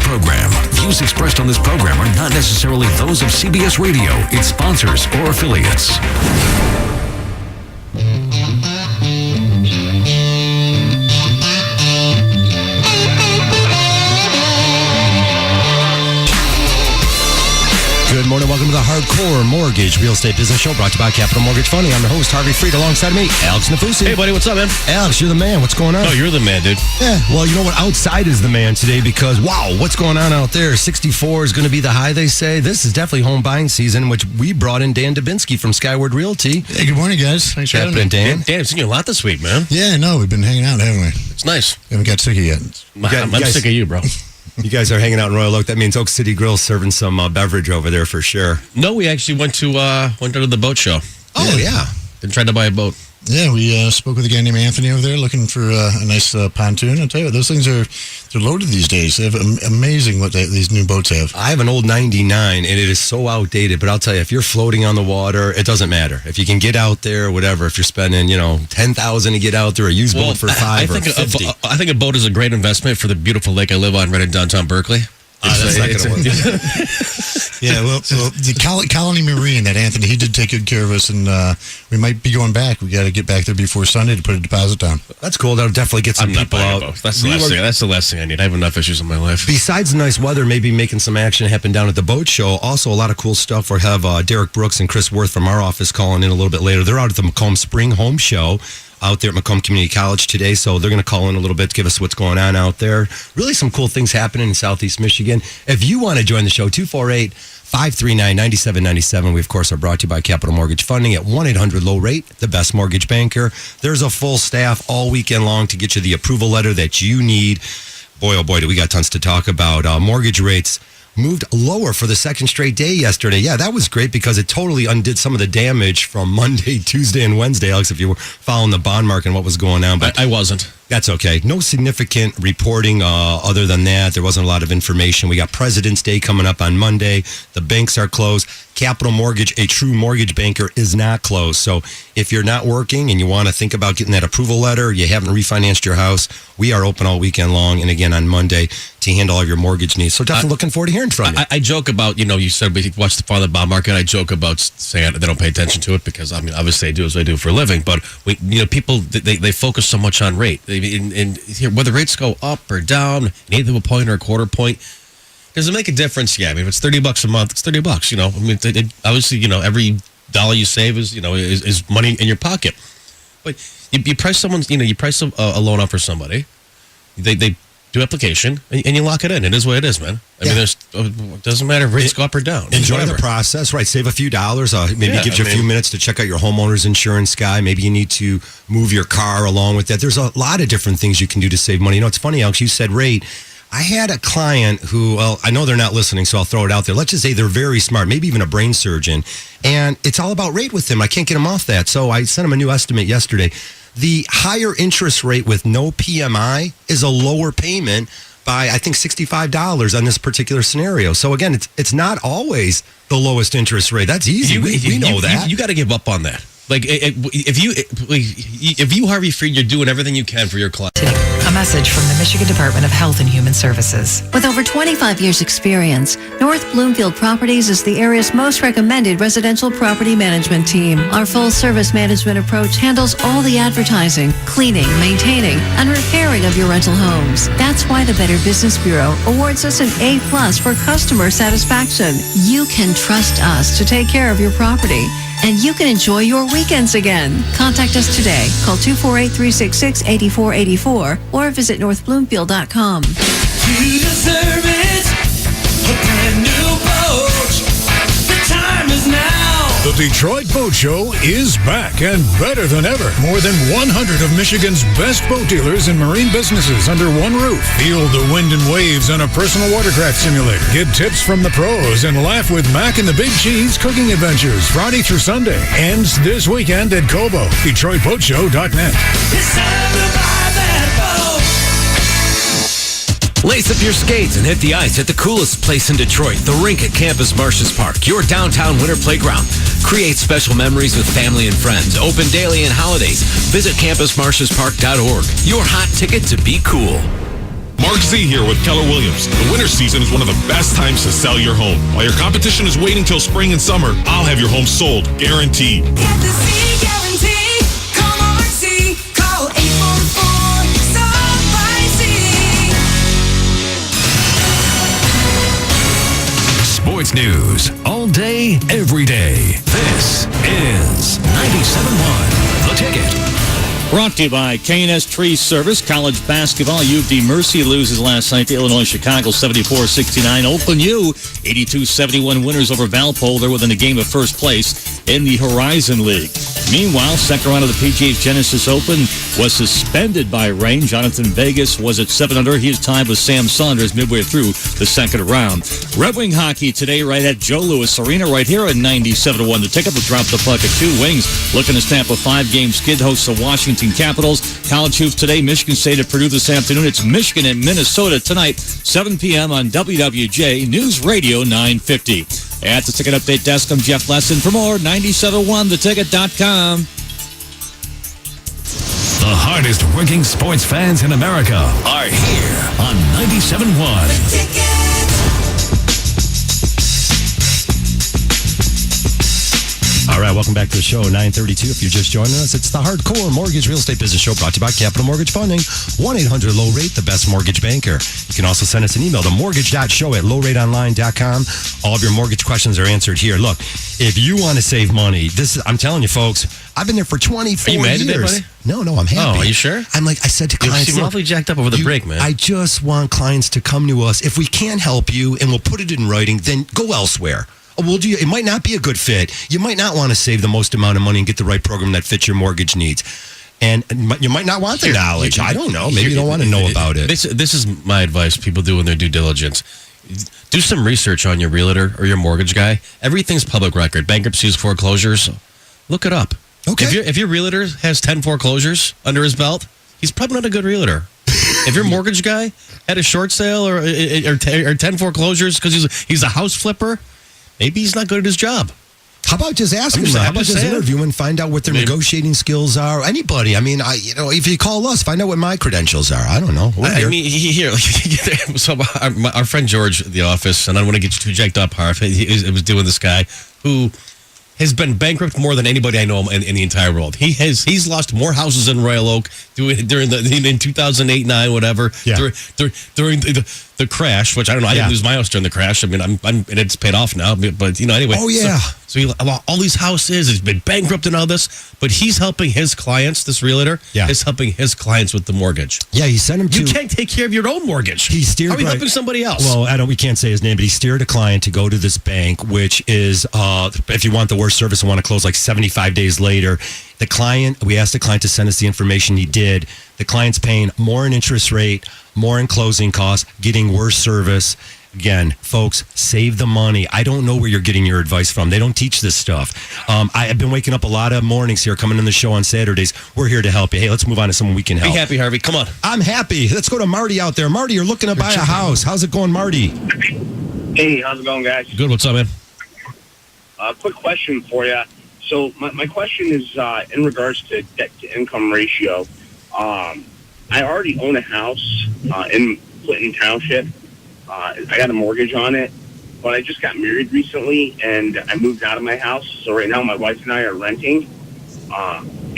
program. Views expressed on this program are not necessarily those of CBS Radio, its sponsors, or affiliates. Good morning. Welcome to the Hardcore Mortgage Real Estate Business Show, brought to you by Capital Mortgage Funding. I'm your host, Harvey Freed. Alongside me, Alex Nafusi. Hey, buddy. What's up, man? Alex, you're the man. What's going on? No, you're the man, dude. Yeah. Well, you know what? Outside is the man today because, wow, what's going on out there? 64 is going to be the high, they say. This is definitely home buying season, which we brought in Dan Dubinsky from Skyward Realty. Hey, good morning, guys. Thanks for having me. Dan. Dan, I've seen you a lot this week, man. Yeah, no, we've been hanging out, haven't we? It's nice. Haven't got sick of yet. I'm sick of you, bro. You guys are hanging out in Royal Oak. That means Oak City Grill serving some beverage over there for sure. No, we actually went to the boat show. Oh, yeah. And tried to buy a boat. Yeah, we spoke with a guy named Anthony over there looking for a nice pontoon. I'll tell you what, those things they're loaded these days. They have amazing what these new boats have. I have an old 99, and it is so outdated. But I'll tell you, if you're floating on the water, it doesn't matter. If you can get out there, whatever. If you're spending, $10,000 to get out there, a used boat for $5 or $50. I think a boat is a great investment for the beautiful lake I live on right in downtown Berkeley. That's not going to work. Yeah, well, the Colony Marine, that Anthony, he did take good care of us, and we might be going back. We got to get back there before Sunday to put a deposit down. That's cool. That'll definitely get some people out. That's the last thing I need. I have enough issues in my life. Besides the nice weather, maybe making some action happen down at the boat show. Also, a lot of cool stuff. We'll have Derek Brooks and Chris Worth from our office calling in a little bit later. They're out at the Macomb Spring Home Show out there at Macomb Community College today, so they're going to call in a little bit to give us what's going on out there. Really some cool things happening in Southeast Michigan. If you want to join the show, 248-539-9797. We, of course, are brought to you by Capital Mortgage Funding at 1-800-LOW-RATE, the best mortgage banker. There's a full staff all weekend long to get you the approval letter that you need. Boy, oh boy, do we got tons to talk about. Mortgage rates moved lower for the second straight day yesterday. Yeah, that was great because it totally undid some of the damage from Monday, Tuesday, and Wednesday, Alex, if you were following the bond market and what was going on. But I wasn't. That's okay. No significant reporting other than that. There wasn't a lot of information. We got President's Day coming up on Monday. The banks are closed. Capital Mortgage, a true mortgage banker, is not closed. So if you're not working and you want to think about getting that approval letter, you haven't refinanced your house, we are open all weekend long and again on Monday to handle all your mortgage needs. So definitely looking forward to hearing from you. I joke about, you said we watch the follow the bond market. I joke about saying they don't pay attention to it because, obviously I do as I do for a living. But, people, they focus so much on rate. And here, whether rates go up or down, an eighth of a point or a quarter point, does it make a difference? Yeah, if it's $30 a month, it's $30. Obviously, every dollar you save is money in your pocket. But you price someone's, you price a loan up for somebody. They do application and you lock it in. It is what it is, man. It doesn't matter if rates go up or down. Enjoy the process, right? Save a few dollars. Maybe it gives you a few minutes to check out your homeowner's insurance guy. Maybe you need to move your car along with that. There's a lot of different things you can do to save money. It's funny, Alex, you said rate. I had a client who, I know they're not listening, so I'll throw it out there. Let's just say they're very smart, maybe even a brain surgeon, and it's all about rate with them. I can't get them off that. So I sent them a new estimate yesterday. The higher interest rate with no PMI is a lower payment by, I think, $65 on this particular scenario. So again, it's not always the lowest interest rate. That's easy. We know that. You got to give up on that. Like, if you, Harvey Freed, you're doing everything you can for your client. A message from the Michigan Department of Health and Human Services. With over 25 years experience, North Bloomfield Properties is the area's most recommended residential property management team. Our full-service management approach handles all the advertising, cleaning, maintaining, and repairing of your rental homes. That's why the Better Business Bureau awards us an A+ for customer satisfaction. You can trust us to take care of your property, and you can enjoy your weekends again. Contact us today. Call 248-366-8484 or visit northbloomfield.com. You deserve it. A brand new boat. The time is now. The Detroit Boat Show is back and better than ever. More than 100 of Michigan's best boat dealers and marine businesses under one roof. Feel the wind and waves on a personal watercraft simulator. Get tips from the pros and laugh with Mac and the Big Cheese cooking adventures Friday through Sunday. Ends this weekend at Cobo. DetroitBoatShow.net. It's time to buy that boat. Lace up your skates and hit the ice at the coolest place in Detroit, the rink at Campus Martius Park, your downtown winter playground. Create special memories with family and friends. Open daily and holidays. Visit campusmartiuspark.org. Your hot ticket to be cool. Mark Z here with Keller Williams. The winter season is one of the best times to sell your home. While your competition is waiting till spring and summer, I'll have your home sold, guaranteed. Get the Z guarantee. Call Mark Z. Call 844-SOLVE-BY-Z. Sports news all day, every day. This is 97.1 The Ticket. Brought to you by K&S Tree Service. College basketball, U of D Mercy loses last night to Illinois Chicago 74-69. Oakland U 82-71 winners over Valpo. They're within a game of first place in the Horizon League. Meanwhile, second round of the PGA Genesis Open was suspended by rain. Jonathan Vegas was at 7 under. He is tied with Sam Saunders midway through the second round. Red Wing hockey today right at Joe Louis Arena right here at 97-1. The Ticket will drop the puck at 2 Wings. Looking to stamp a 5-game skid, hosts the Washington Capitals. College hoops today, Michigan State at Purdue this afternoon. It's Michigan and Minnesota tonight, 7 p.m. on WWJ News Radio 950. At the Ticket Update Desk, I'm Jeff Lesson. For more, 971theticket.com. The hardest working sports fans in America are here on 97.1. The Ticket. All right, welcome back to the show, 9:32. If you're just joining us, it's the Hardcore Mortgage Real Estate Business Show brought to you by Capital Mortgage Funding. 1-800-LOW-RATE, the best mortgage banker. You can also send us an email to mortgage.show@lowrateonline.com. All of your mortgage questions are answered here. Look, if you want to save money, I'm telling you, folks, I've been there for 24 Are you mad years. today, buddy? No, I'm happy. Oh, are you sure? I'm like, I said to You clients, seem awfully jacked up over the break, man. I just want clients to come to us. If we can't help you and we'll put it in writing, then go elsewhere. It might not be a good fit. You might not want to save the most amount of money and get the right program that fits your mortgage needs. And you might not want the knowledge. I don't know. Maybe you don't want to know about it. This is my advice people do in their due diligence. Do some research on your realtor or your mortgage guy. Everything's public record. Bankruptcies, foreclosures. Look it up. Okay. If your realtor has 10 foreclosures under his belt, he's probably not a good realtor. If your mortgage guy had a short sale or 10 foreclosures because he's a house flipper, maybe he's not good at his job. How about just ask him? How about just interview and find out what their negotiating skills are? Anybody. I mean, if you call us, find out what my credentials are. I don't know. So our friend George at the office, and I don't want to get you too jacked up, Harv. It was doing this guy who has been bankrupt more than anybody I know in the entire world. He's lost more houses in Royal Oak in 2008-9, whatever. Yeah. During the crash, which I don't know. I didn't lose my house during the crash. I mean, and it's paid off now. But anyway. Oh yeah. So he all these houses. He's been bankrupt and all this, but he's helping his clients. This realtor is helping his clients with the mortgage. Yeah, he sent him to. You can't take care of your own mortgage. He steered. How are you helping somebody else? Well, we can't say his name, but he steered a client to go to this bank, which is, if you want the worst service and want to close like 75 days later, we asked the client to send us the information. He did. The client's paying more in interest rate, more in closing costs, getting worse service. Again, folks, save the money. I don't know where you're getting your advice from. They don't teach this stuff. I've been waking up a lot of mornings here, coming in the show on Saturdays. We're here to help you. Hey, let's move on to someone we can help. Be happy, Harvey. Come on. I'm happy. Let's go to Marty out there. Marty, you're looking to buy a house. How's it going, Marty? Hey, how's it going, guys? Good. What's up, man? Quick question for you. So my question is in regards to debt-to-income ratio. I already own a house in Clinton Township. I got a mortgage on it, but I just got married recently, and I moved out of my house. So right now my wife and I are renting,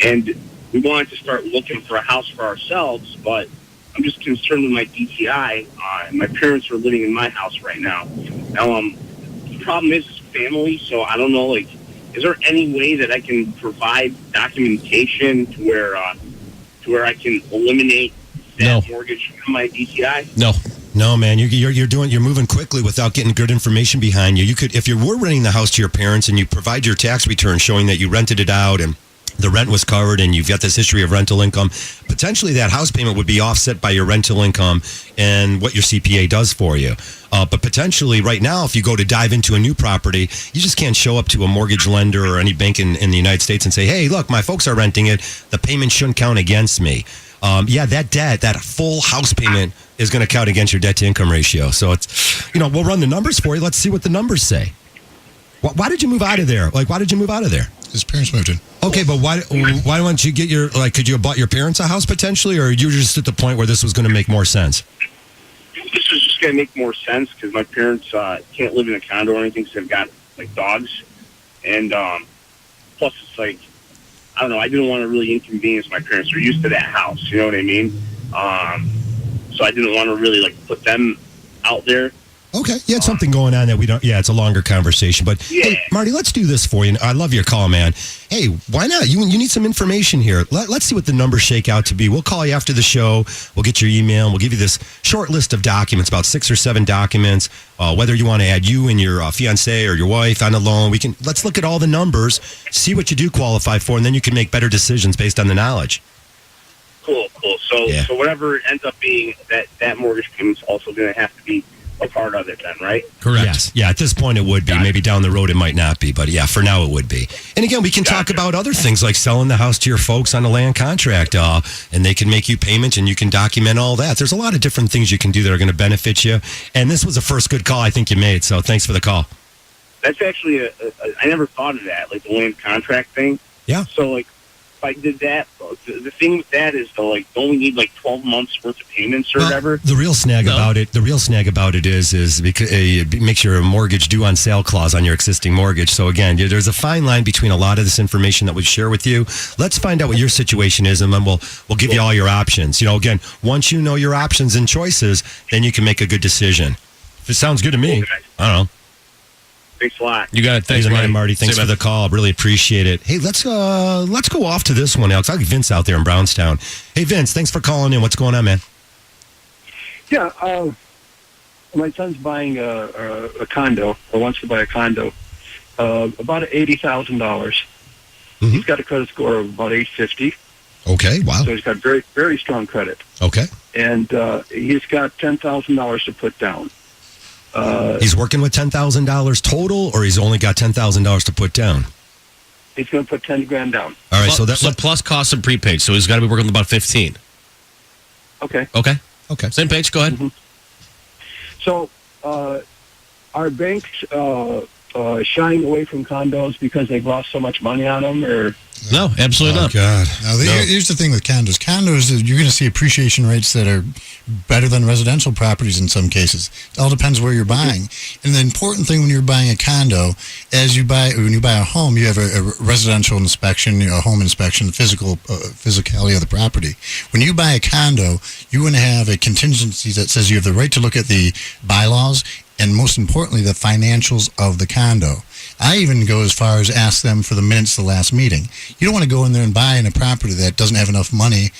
and we wanted to start looking for a house for ourselves, but I'm just concerned with my DTI. My parents are living in my house right now. Now, the problem is family, so I don't know, is there any way that I can provide documentation to where I can eliminate that mortgage from my DTI? No, man. You're moving quickly without getting good information behind you. You could, if you were renting the house to your parents and you provide your tax return showing that you rented it out and the rent was covered and you've got this history of rental income, potentially that house payment would be offset by your rental income and what your CPA does for you. But potentially right now, if you go to dive into a new property, you just can't show up to a mortgage lender or any bank in the United States and say, hey, look, my folks are renting it. The payment shouldn't count against me. That full house payment is going to count against your debt to income ratio. So it's, we'll run the numbers for you. Let's see what the numbers say. Why did you move out of there? Why did you move out of there? His parents moved in. Okay, but why don't you get could you have bought your parents a house potentially, or you were just at the point where this was going to make more sense? going to make more sense because my parents can't live in a condo or anything because they've got, like, dogs. And plus it's like, I don't know, I didn't want to really inconvenience my parents. They're used to that house, you know what I mean? So I didn't want to really, like, put them out there. Okay, you had something going on that we don't. Yeah, it's a longer conversation, but hey, Marty, let's do this for you. I love your call, man. Hey, why not? You need some information here. Let's see what the numbers shake out to be. We'll call you after the show. We'll get your email. And we'll give you this short list of documents, about 6 or 7 documents. Whether you want to add you and your fiance or your wife on the loan, let's look at all the numbers, see what you do qualify for, and then you can make better decisions based on the knowledge. Cool. So whatever it ends up being, that mortgage payment's also going to have to be a part of it then, right? Correct. Yes. Yeah, at this point it would be. Maybe down the road it might not be, but yeah, for now it would be. And again, we can talk about other things like selling the house to your folks on a land contract, and they can make you payments and you can document all that. There's a lot of different things you can do that are going to benefit you. And this was the first good call I think you made, so thanks for the call. That's actually I never thought of that, like the land contract thing. Yeah. So, like, if I did that, the thing with that is, don't we need like 12 months worth of payments or whatever? The real snag about it is because it makes your mortgage due on sale clause on your existing mortgage. So again, there's a fine line between a lot of this information that we share with you. Let's find out what your situation is, and then we'll give you all your options. Again, once you know your options and choices, then you can make a good decision. If it sounds good to me, I don't know. Thanks a lot. You got it. Thanks, Marty. Thanks for the call. Really appreciate it. Hey, let's go off to this one, Alex. I'll get Vince out there in Brownstown. Hey, Vince, thanks for calling in. What's going on, man? Yeah, my son's buying a condo, or wants to buy a condo, about $80,000. Mm-hmm. He's got a credit score of about 850. Okay, wow. So he's got very, very strong credit. Okay. And he's got $10,000 to put down. He's working with $10,000 total, or he's only got $10,000 to put down? He's going to put $10,000 down. All right, so plus costs and prepaid, so he's got to be working with about 15. Okay. Same page. Go ahead. Mm-hmm. So, are banks shying away from condos because they've lost so much money on them, or? No, absolutely not. God. Now, here's the thing with condos. Condos, you're going to see appreciation rates that are better than residential properties in some cases. It all depends where you're buying. And the important thing when you're buying a condo, when you buy a home, you have a residential inspection, a home inspection, the physicality of the property. When you buy a condo, you want to have a contingency that says you have the right to look at the bylaws and, most importantly, the financials of the condo. I even go as far as ask them for the minutes of the last meeting. You don't want to go in there and buy in a property that doesn't have enough money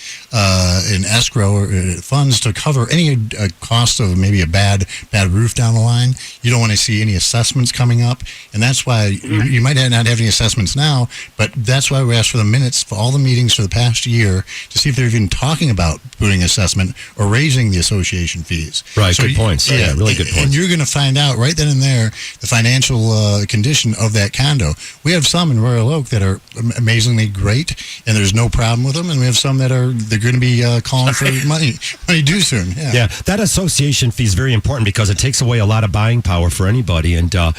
in escrow or funds to cover any cost of maybe a bad roof down the line. You don't want to see any assessments coming up. And that's why you might not have any assessments now, but that's why we ask for the minutes for all the meetings for the past year to see if they're even talking about putting assessment or raising the association fees. Right, so good points. Yeah, really good points. And you're going to find out right then and there the financial condition of that condo. We have some in Royal Oak that are amazingly great, and there's no problem with them, and we have some that they're going to be calling for money due soon. Yeah, that association fee is very important because it takes away a lot of buying power for anybody. And I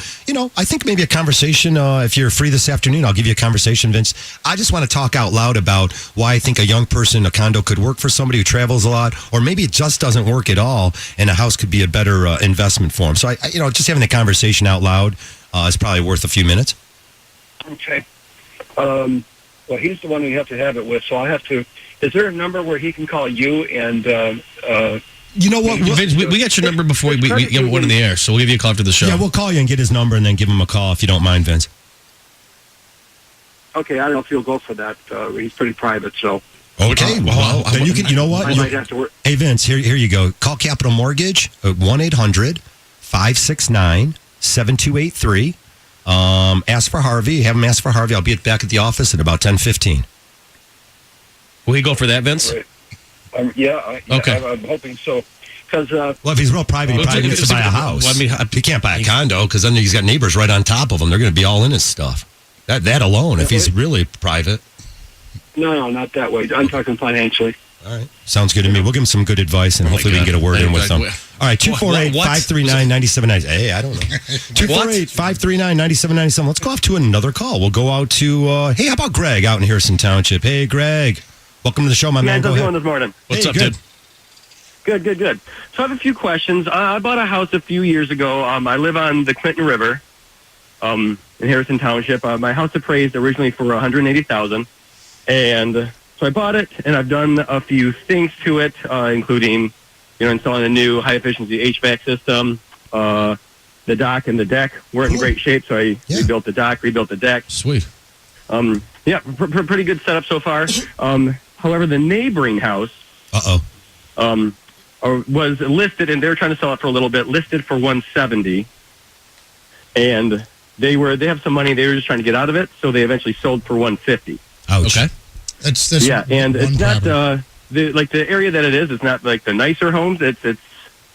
think maybe a conversation. If you're free this afternoon, I'll give you a conversation, Vince. I just want to talk out loud about why I think a young person, a condo could work for somebody who travels a lot, or maybe it just doesn't work at all, and a house could be a better investment for them. So just having a conversation out loud is probably worth a few minutes. Okay. Well, he's the one we have to have it with, so I have to. Is there a number where he can call you and? You know what? Vince, we got your number before we get one in the air, so we'll give you a call after the show. Yeah, we'll call you and get his number and then give him a call if you don't mind, Vince. Okay, I don't know if you'll go for that. He's pretty private, so. Okay, well, then you can. You know what? I might have to work. Hey, Vince, here you go. Call Capital Mortgage at 1-800-569-7283. Ask for Harvey. Have him ask for Harvey. I'll be back at the office at about 10:15. Will he go for that, Vince? Yeah. Okay. I'm hoping so. Because well, if he's real private, he probably needs to buy a house. Well, I mean, he can't buy a condo because then he's got neighbors right on top of him. They're going to be all in his stuff. That alone, if he's really private. No, not that way. I'm talking financially. All right. Sounds good to me. We'll give him some good advice, and hopefully we can get a word in with them. All right, 248-539-9797. Hey, I don't know. 248-539-9797. Let's go off to another call. We'll go out to, hey, how about Greg out in Harrison Township? Hey, Greg. Welcome to the show, my man. Go ahead. This morning. What's up, dude? Good. So I have a few questions. I bought a house a few years ago. I live on the Clinton River in Harrison Township. My house appraised originally for $180,000, and so I bought it, and I've done a few things to it, including installing a new high-efficiency HVAC system. The dock and the deck weren't in great shape, so I rebuilt the dock, rebuilt the deck. Sweet. Pretty good setup so far. However, the neighboring house was listed, and they were trying to sell it for a little bit, listed for $170, and they have some money. They were just trying to get out of it, so they eventually sold for $150. Ouch. Okay. That's and it's not the area that it is. It's not like the nicer homes. It's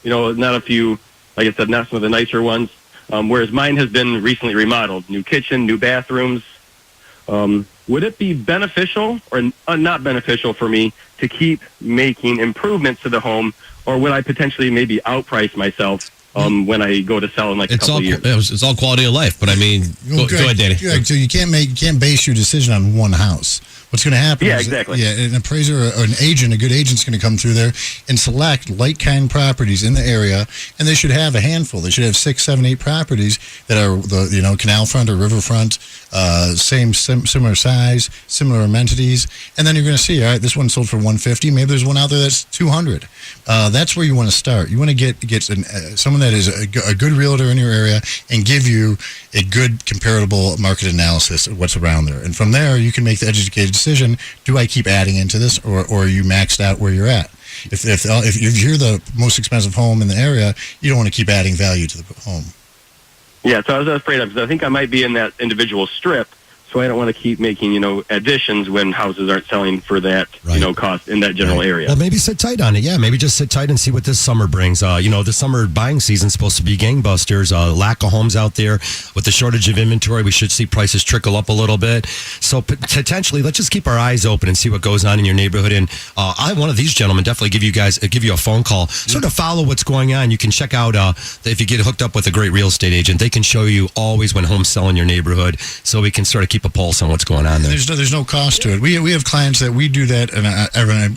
not a few, like I said, not some of the nicer ones. Whereas mine has been recently remodeled, new kitchen, new bathrooms. Would it be beneficial or not beneficial for me to keep making improvements to the home, or would I potentially maybe outprice myself when I go to sell in a couple of years? It's all quality of life, but I mean, go ahead, Danny. So you can't base your decision on one house. What's going to happen? Yeah, exactly. An appraiser or an agent, a good agent's going to come through there and select like-kind properties in the area, and they should have a handful. They should have 6, 7, 8 properties that are canal front or riverfront, similar size, similar amenities, and then you're going to see, all right, this one sold for $150. Maybe there's one out there that's $200. That's where you want to start. You want to get someone that is a good realtor in your area and give you a good comparable market analysis of what's around there, and from there you can make the educated decision: do I keep adding into this, or are you maxed out where you're at? If you're the most expensive home in the area, you don't want to keep adding value to the home. Yeah, so I was afraid of, because I think I might be in that individual strip, so I don't want to keep making additions when houses aren't selling for that cost in that general area. Well, maybe sit tight on it. Yeah, maybe just sit tight and see what this summer brings. The summer buying season's supposed to be gangbusters. Lack of homes out there with the shortage of inventory. We should see prices trickle up a little bit. So potentially, let's just keep our eyes open and see what goes on in your neighborhood. And I, one of these gentlemen, definitely give you a phone call, sort of follow what's going on. You can check out if you get hooked up with a great real estate agent, they can show you always when homes sell in your neighborhood, so we can sort of keep a pulse on what's going on there. There's no cost to it. We have clients that we do that, and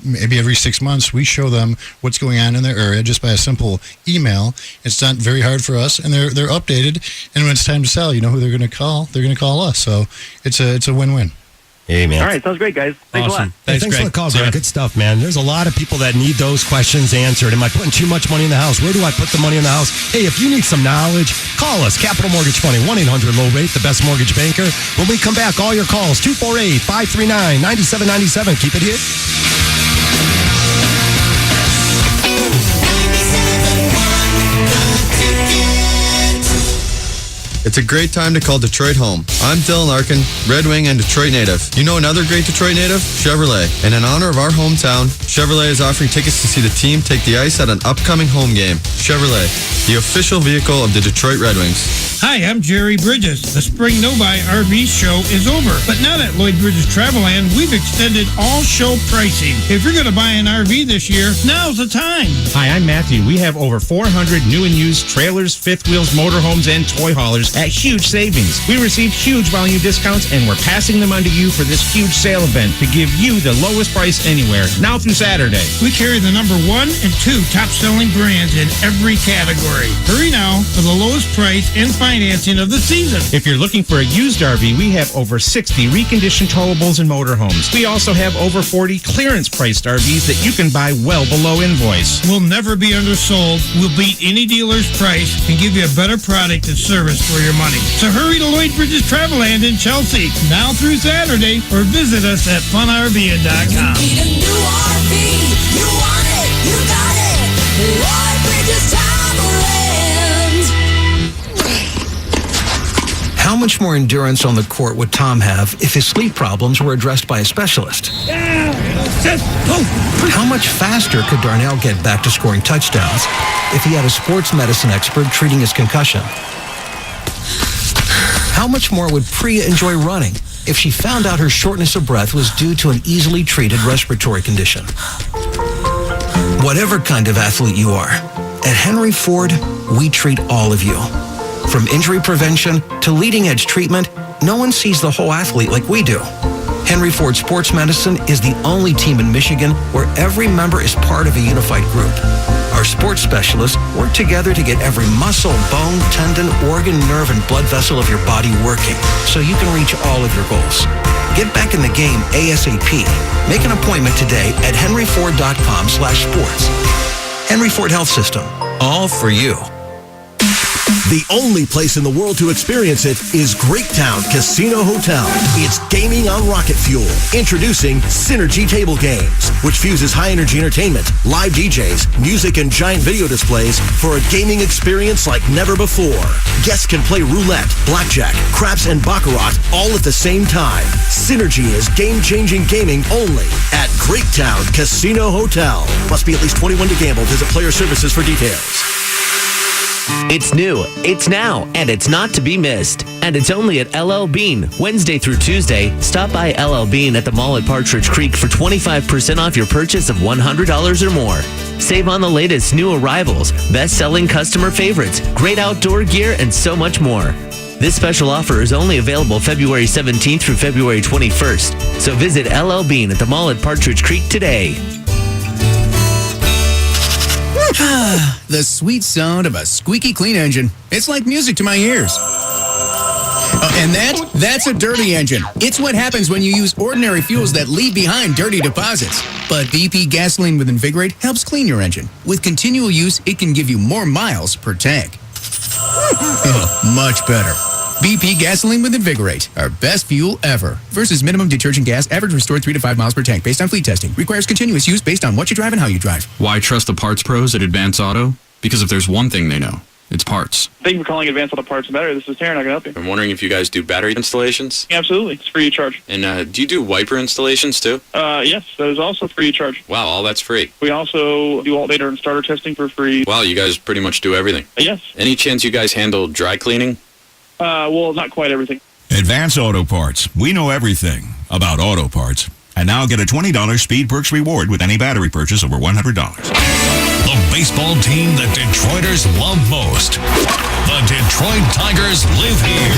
maybe every 6 months we show them what's going on in their area just by a simple email. It's not very hard for us, and they're updated. And when it's time to sell, you know who they're going to call. They're going to call us. So it's a win-win. Hey, man. All right, sounds great, guys. Thanks a lot. Thanks for the call, Greg. Good stuff, man. There's a lot of people that need those questions answered. Am I putting too much money in the house? Where do I put the money in the house? Hey, if you need some knowledge, call us. Capital Mortgage Funding, 1-800-LOW-RATE, the best mortgage banker. When we come back, all your calls, 248-539-9797. Keep it here. It's a great time to call Detroit home. I'm Dylan Larkin, Red Wing and Detroit native. You know another great Detroit native? Chevrolet. And in honor of our hometown, Chevrolet is offering tickets to see the team take the ice at an upcoming home game. Chevrolet, the official vehicle of the Detroit Red Wings. Hi, I'm Jerry Bridges. The Spring No-Buy RV show is over. But now at Lloyd Bridges Travelland, we've extended all show pricing. If you're going to buy an RV this year, now's the time. Hi, I'm Matthew. We have over 400 new and used trailers, fifth wheels, motorhomes, and toy haulers at huge savings. We receive huge volume discounts, and we're passing them on to you for this huge sale event to give you the lowest price anywhere, now through Saturday. We carry the number 1 and 2 top-selling brands in every category. Hurry now for the lowest price and financing of the season. If you're looking for a used RV, we have over 60 reconditioned towables and motorhomes. We also have over 40 clearance-priced RVs that you can buy well below invoice. We'll never be undersold. We'll beat any dealer's price and give you a better product and service for your money. So hurry to Lloyd Bridges Travelland in Chelsea now through Saturday, or visit us at funrv.com. You need a new RV. You want it. You got it. Lloyd Bridges Travelland. How much more endurance on the court would Tom have if his sleep problems were addressed by a specialist? How much faster could Darnell get back to scoring touchdowns if he had a sports medicine expert treating his concussion? How much more would Priya enjoy running if she found out her shortness of breath was due to an easily treated respiratory condition? Whatever kind of athlete you are, at Henry Ford, we treat all of you. From injury prevention to leading-edge treatment, no one sees the whole athlete like we do. Henry Ford Sports Medicine is the only team in Michigan where every member is part of a unified group. Our sports specialists work together to get every muscle, bone, tendon, organ, nerve, and blood vessel of your body working so you can reach all of your goals. Get back in the game ASAP. Make an appointment today at henryford.com/sports. Henry Ford Health System, all for you. The only place in the world to experience it is Greektown Casino Hotel. It's gaming on rocket fuel. Introducing Synergy Table Games, which fuses high-energy entertainment, live DJs, music, and giant video displays for a gaming experience like never before. Guests can play roulette, blackjack, craps, and baccarat all at the same time. Synergy is game-changing gaming only at Greektown Casino Hotel. Must be at least 21 to gamble. Visit Player Services for details. It's new, it's now, and it's not to be missed. And it's only at LL Bean, Wednesday through Tuesday. Stop by LL Bean at the mall at Partridge Creek for 25% off your purchase of $100 or more. Save on the latest new arrivals, best-selling customer favorites, great outdoor gear, and so much more. This special offer is only available February 17th through February 21st. So visit LL Bean at the mall at Partridge Creek today. The sweet sound of a squeaky clean engine. It's like music to my ears. And that's a dirty engine. It's what happens when you use ordinary fuels that leave behind dirty deposits. But BP Gasoline with Invigorate helps clean your engine. With continual use, it can give you more miles per tank. Much better. BP Gasoline with Invigorate, our best fuel ever. Versus minimum detergent gas, average restored 3 to 5 miles per tank based on fleet testing. Requires continuous use based on what you drive and how you drive. Why trust the parts pros at Advance Auto? Because if there's one thing they know, it's parts. Thank you for calling Advance Auto Parts and Battery. This is Taryn. I can help you. I'm wondering if you guys do battery installations? Yeah, absolutely. It's free of charge. And do you do wiper installations too? Yes, that is also free of charge. Wow, all that's free. We also do alternator and starter testing for free. Wow, you guys pretty much do everything. Yes. Any chance you guys handle dry cleaning? Well, not quite everything. Advance Auto Parts. We know everything about auto parts. And now get a $20 Speed Perks reward with any battery purchase over $100. The baseball team that Detroiters love most. The Detroit Tigers live here.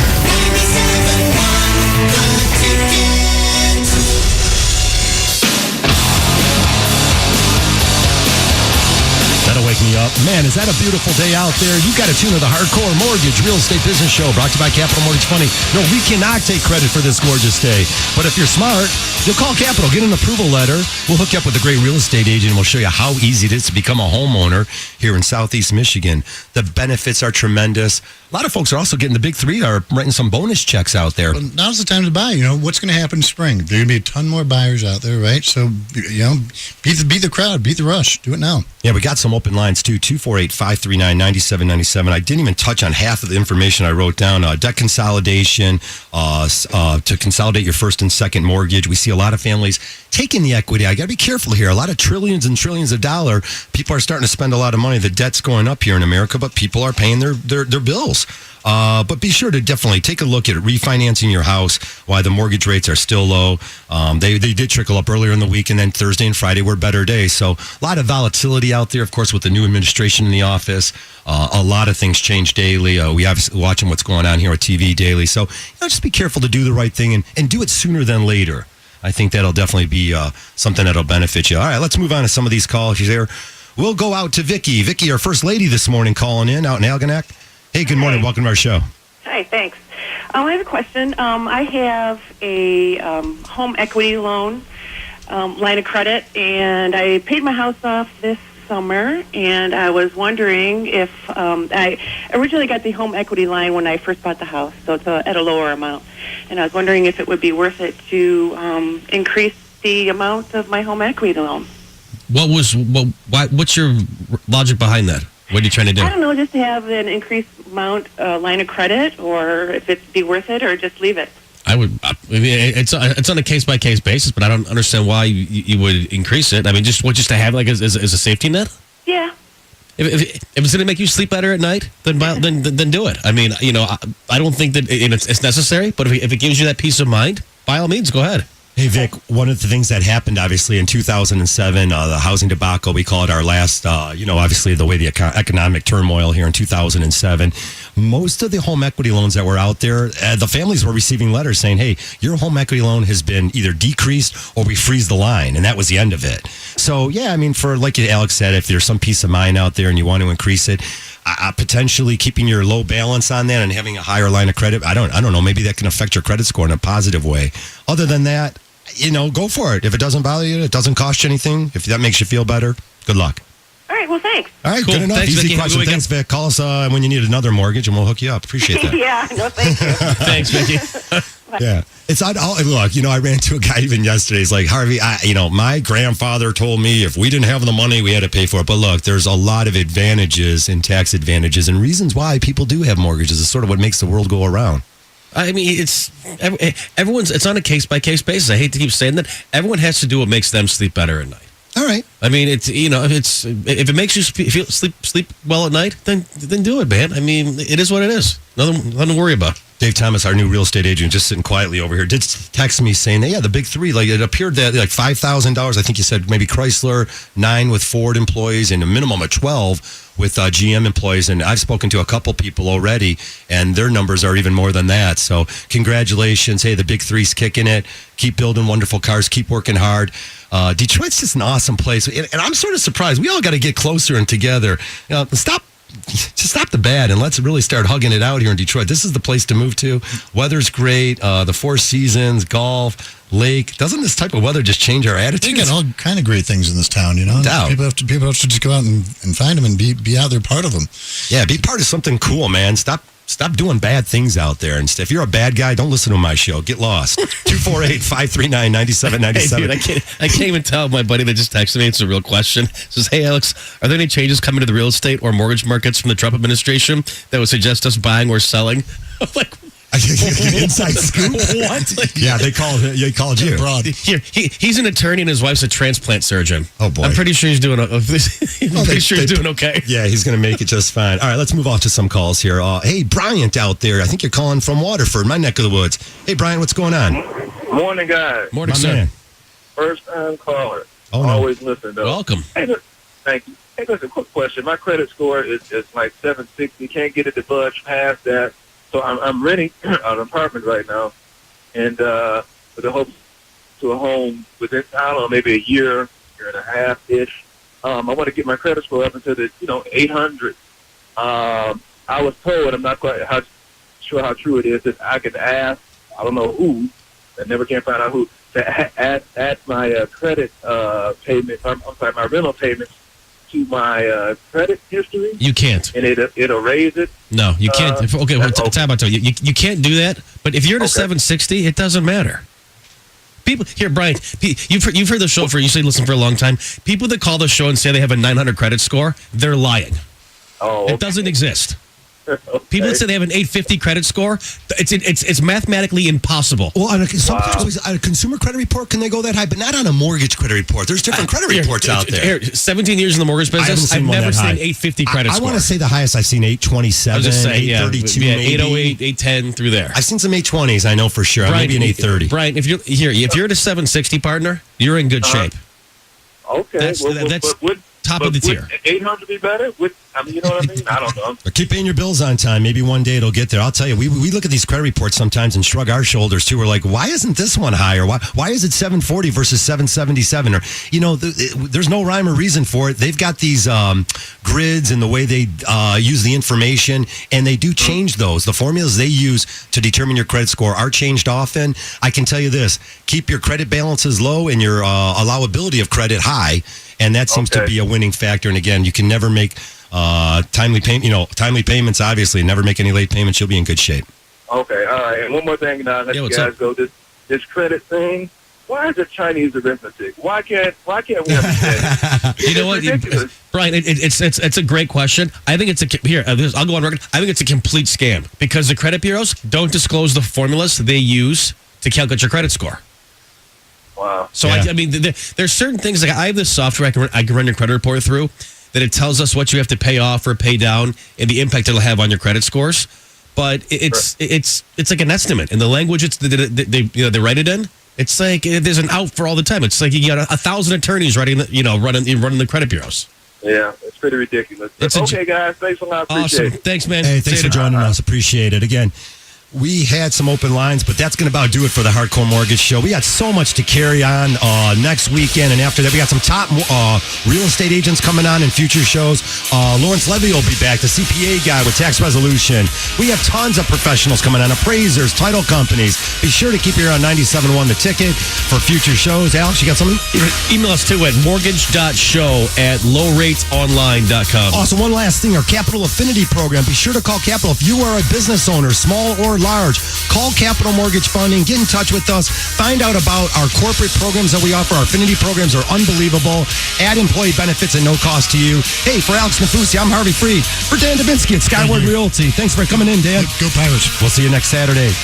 That'll wake me up. Man, is that a beautiful day out there? You got to tune to the Hardcore Mortgage Real Estate Business Show brought to you by Capital Mortgage Funding. No, we cannot take credit for this gorgeous day. But if you're smart, you'll call Capital, get an approval letter. We'll hook you up with a great real estate agent and we'll show you how easy it is to become a homeowner here in Southeast Michigan. The benefits are tremendous. A lot of folks are also getting the big three, are writing some bonus checks out there. Well, now's the time to buy. You know, what's going to happen in spring? There are going to be a ton more buyers out there, right? So, you know, beat the crowd, beat the rush. Do it now. Yeah, we got some open lines too, 248-539-9797. I didn't even touch on half of the information I wrote down. Debt consolidation, to consolidate your first and second mortgage. We see a lot of families taking the equity. I got to be careful here. A lot of trillions and trillions of dollars. People are starting to spend a lot of money. The debt's going up here in America, but people are paying their bills. But be sure to definitely take a look at refinancing your house, why the mortgage rates are still low. They did trickle up earlier in the week, and then Thursday and Friday were better days. So a lot of volatility out there, of course, with the new administration in the office. A lot of things change daily. We obviously watching what's going on here with TV daily. So just be careful to do the right thing and do it sooner than later. I think that'll definitely be something that'll benefit you. All right, let's move on to some of these calls here. We'll go out to Vicky. Vicky, our first lady this morning, calling in out in Algonac. Hey, good morning. Welcome to our show. Hi, thanks. I have a question. I have a home equity loan line of credit, and I paid my house off this summer, and I was wondering if I originally got the home equity line when I first bought the house, so it's at a lower amount, and I was wondering if it would be worth it to increase the amount of my home equity loan. What's your logic behind that? What are you trying to do? I don't know, just to have an increased amount line of credit, or if it'd be worth it, or just leave it. I mean, it's on a case by case basis, but I don't understand why you would increase it. I mean, just to have like as a safety net. Yeah. If it's going to make you sleep better at night, then do it. I mean, I don't think that it's necessary, but if it gives you that peace of mind, by all means, go ahead. Hey, Vic, one of the things that happened, obviously, in 2007, the housing debacle, we call it our last, obviously the way the economic turmoil here in 2007. most of the home equity loans that were out there, the families were receiving letters saying, hey, your home equity loan has been either decreased or we freeze the line. And that was the end of it. So, yeah, I mean, for like Alex said, if there's some peace of mind out there and you want to increase it, potentially keeping your low balance on that and having a higher line of credit, I don't know, maybe that can affect your credit score in a positive way. Other than that, go for it. If it doesn't bother you, it doesn't cost you anything. If that makes you feel better, good luck. All right, well, thanks. All right, Cool. good enough. Thanks, Easy Vicky. Have a question. good Thanks, Vic. Call us when you need another mortgage, and we'll hook you up. Appreciate that. Yeah, no, thank you. Thanks, Vicky. Yeah. It's look, I ran into a guy even yesterday. He's like, Harvey, my grandfather told me if we didn't have the money, we had to pay for it. But look, there's a lot of advantages and tax advantages and reasons why people do have mortgages. It's sort of what makes the world go around. I mean, it's on a case-by-case basis. I hate to keep saying that. Everyone has to do what makes them sleep better at night. All right. I mean, if it makes you sleep well at night, then do it, man. I mean, it is what it is. Nothing to worry about. Dave Thomas, our new real estate agent, just sitting quietly over here, did text me saying that, the big three, like it appeared that like $5,000, I think you said maybe Chrysler, 9 with Ford employees, and a minimum of 12 with GM employees. And I've spoken to a couple people already, and their numbers are even more than that. So congratulations. Hey, the big three's kicking it. Keep building wonderful cars. Keep working hard. Detroit's just an awesome place. And I'm sort of surprised. We all got to get closer and together. Stop the bad and let's really start hugging it out here in Detroit. This is the place to move to. Weather's great. The 4 seasons, golf, lake. Doesn't this type of weather just change our attitudes? You got all kind of great things in this town, Doubt. People have to just go out and find them and be out there part of them. Yeah, be part of something cool, man. Stop doing bad things out there. And if you're a bad guy, don't listen to my show. Get lost. 248-539-9797. Hey, dude, I can't even tell my buddy that just texted me. It's a real question. It says, hey, Alex, are there any changes coming to the real estate or mortgage markets from the Trump administration that would suggest us buying or selling? I'm like, inside scoop. What? Yeah, they called you. Broad. He's an attorney and his wife's a transplant surgeon. Oh boy, I'm pretty sure he's doing. He's doing okay. Yeah, he's going to make it just fine. All right, let's move on to some calls here. Hey, Bryant out there. I think you're calling from Waterford, my neck of the woods. Hey, Bryant, what's going on? Morning, guys. Morning, my sir. man. First time caller. Oh, no. Always listen, though. Welcome. Hey, thank you. Hey, listen, quick question. My credit score is like 760. Can't get it to budge past that. So I'm renting an apartment right now, and with the hopes to a home within, I don't know, maybe a year and a half ish. I want to get my credit score up into the 800. I was told, I'm not quite sure how true it is, that I could ask, I don't know who, I never can find out who, to add my credit payment. I'm sorry, my rental payments to my credit history. You can't. And it'll raise it. No, you can't. Time out. You can't do that. But if you're at a 760, it doesn't matter. People here, Brian. You've heard the show you say listen for a long time. People that call the show and say they have a 900 credit score, they're lying. Oh, okay. It doesn't exist. People that say they have an 850 credit score, it's mathematically impossible. Well, on a consumer credit report, can they go that high? But not on a mortgage credit report. There's different credit reports out there. 17 years in the mortgage business, I've never seen 850 credit score. I want to say the highest I've seen 827, 832, maybe 808, 810 through there. I've seen some 820s. I know for sure. Brian, maybe an 830. Brian, if you're at a 760 partner, you're in good shape. Okay, that's top of the tier. 800 be better? You know what I mean? I don't know. Keep paying your bills on time. Maybe one day it'll get there. I'll tell you, we look at these credit reports sometimes and shrug our shoulders too. We're like, why isn't this one higher? Why is it 740 versus 777? Or there's no rhyme or reason for it. They've got these grids and the way they use the information, and they do change those. The formulas they use to determine your credit score are changed often. I can tell you this: keep your credit balances low and your allowability of credit high. And that seems to be a winning factor. And again, you can never make timely payments. Obviously, never make any late payments. You'll be in good shape. Okay, all right. And one more thing, and I'll let you guys go. This credit thing. Why is it Chinese arithmetic? Why can't we understand it? You know what, Brian? It's a great question. I think I'll go on record. I think it's a complete scam because the credit bureaus don't disclose the formulas they use to calculate your credit score. Wow. So, I mean, there's certain things. Like I have this software I can run your credit report through that it tells us what you have to pay off or pay down and the impact it'll have on your credit scores. But it's like an estimate. And the language they write it in, it's like there's an out for all the time. It's like you got 1,000 attorneys running the credit bureaus. Yeah, it's pretty ridiculous. But okay, guys, thanks a lot. Appreciate Awesome. it. Thanks, man. Hey, thanks for joining us. Appreciate it. Again, we had some open lines, but that's going to about do it for the Hardcore Mortgage Show. We got so much to carry on next weekend, and after that, we got some top real estate agents coming on in future shows. Lawrence Levy will be back, the CPA guy with tax resolution. We have tons of professionals coming on, appraisers, title companies. Be sure to keep your ear on 97.1 The Ticket for future shows. Alex, you got something? Email us too at mortgage.show@lowratesonline.com. Also, one last thing, our Capital Affinity program. Be sure to call Capital if you are a business owner, small or large. Call Capital Mortgage Funding. Get in touch with us. Find out about our corporate programs that we offer. Our affinity programs are unbelievable. Add employee benefits at no cost to you. Hey, for Alex Nafusi, I'm Harvey Freed. For Dan Dubinsky at Skyward Realty. Thanks for coming in, Dan. Go Pirates. We'll see you next Saturday.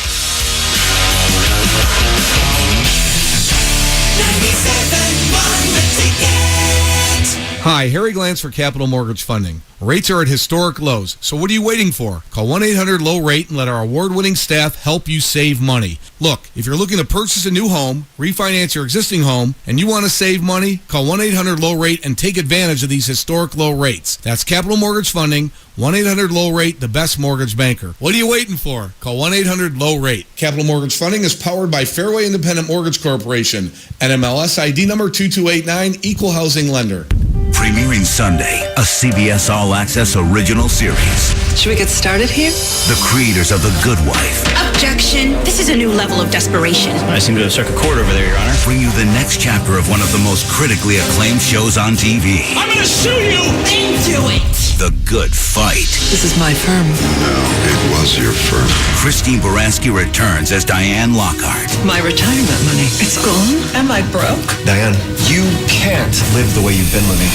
Hi, Harry Glantz for Capital Mortgage Funding. Rates are at historic lows, so what are you waiting for? Call 1-800-LOW-RATE and let our award-winning staff help you save money. Look, if you're looking to purchase a new home, refinance your existing home, and you want to save money, call 1-800-LOW-RATE and take advantage of these historic low rates. That's Capital Mortgage Funding, 1-800-LOW-RATE, the best mortgage banker. What are you waiting for? Call 1-800-LOW-RATE. Capital Mortgage Funding is powered by Fairway Independent Mortgage Corporation, NMLS ID number 2289, Equal Housing Lender. Premiering Sunday, a CBS All Access original series. Should we get started here? The creators of The Good Wife Objection. This is a new level of desperation. I seem to have struck a chord over there, Your Honor. Bring you the next chapter of one of the most critically acclaimed shows on TV. I'm gonna sue you! Into it! The Good Fight. This is my firm. No, it was your firm. Christine Baranski returns as Diane Lockhart. My retirement money. It's gone? Am I broke? Diane, you can't live the way you've been living.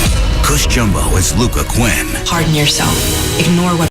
Cush Jumbo as Luca Quinn. Harden yourself. Ignore what